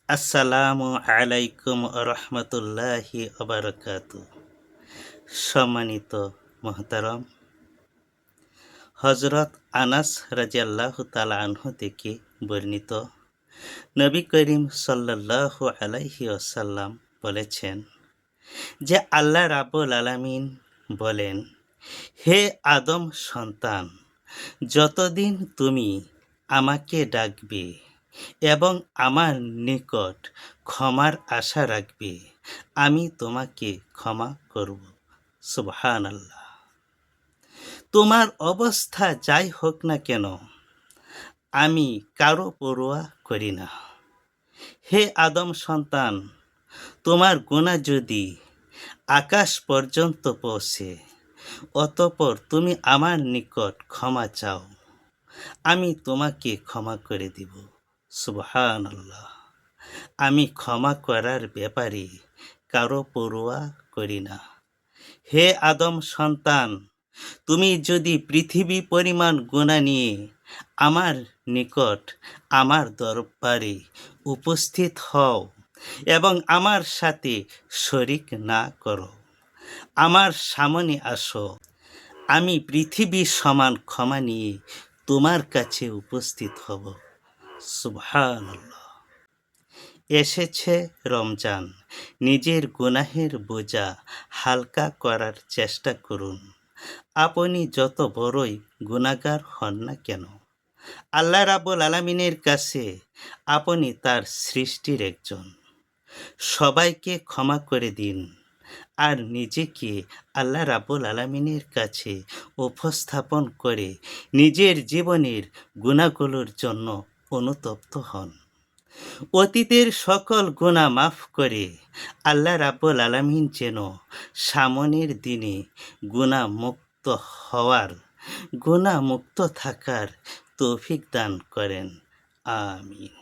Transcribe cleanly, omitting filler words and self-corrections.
আসসালামু আলাইকুম রহমতুল্লাহি আবরকাতু। সম্মানিত মোহতারম, হজরত আনাস রাজিয়াল্লাহু তাআলা আনহু থেকে বর্ণিত, নবী করিম সাল্লাল্লাহু আলাইহি ওয়াসাল্লাম বলেছেন যে আল্লাহ রাব্বুল আলামিন বলেন, হে আদম সন্তান, যতদিন তুমি আমাকে ডাকবে এবং আমার নিকট ক্ষমার আশা রাখবে, আমি তোমাকে ক্ষমা করব। সুবহানাল্লাহ। তোমার অবস্থা যাই হোক না কেন, আমি কারো পরোয়া করি না। হে আদম সন্তান, তোমার গুনাহ যদি আকাশ পর্যন্ত পৌঁছে, অতঃপর তুমি আমার নিকট ক্ষমা চাও, আমি তোমাকে ক্ষমা করে দিব। সুবহানাল্লাহ। আমি ক্ষমা করার ব্যাপারে কারো পরোয়া করি না। হে আদম সন্তান, তুমি যদি পৃথিবী পরিমাণ গুনাহ নিয়ে আমার নিকট, আমার দরবারে উপস্থিত হও এবং আমার সাথে শরিক না করো, আমার সামনে আসো, আমি পৃথিবীর সমান ক্ষমা নিয়ে তোমার কাছে উপস্থিত হব। সুবহানাল্লাহ। এসেছে রমজান, নিজের গুনাহের বোঝা হালকা করার চেষ্টা করুন। আপনি যত বড়ই গুনাহগার হন না কেন, আল্লাহ রাব্বুল আলামিনের কাছে আপনি তার সৃষ্টির একজন। সবাইকে ক্ষমা করে দিন আর নিজেকে আল্লাহ রাব্বুল আলামিনের কাছে উপস্থাপন করে নিজের জীবনের গুনাহগুলোর জন্য অনুতপ্ত হন। অতীতের সকল গুনাহ মাফ করে আল্লাহ রাব্বুল আলামিন যেন সামনের দিনে গুনাহমুক্ত হওয়ার, গুনাহমুক্ত থাকার তৌফিক দান করেন। আমিন।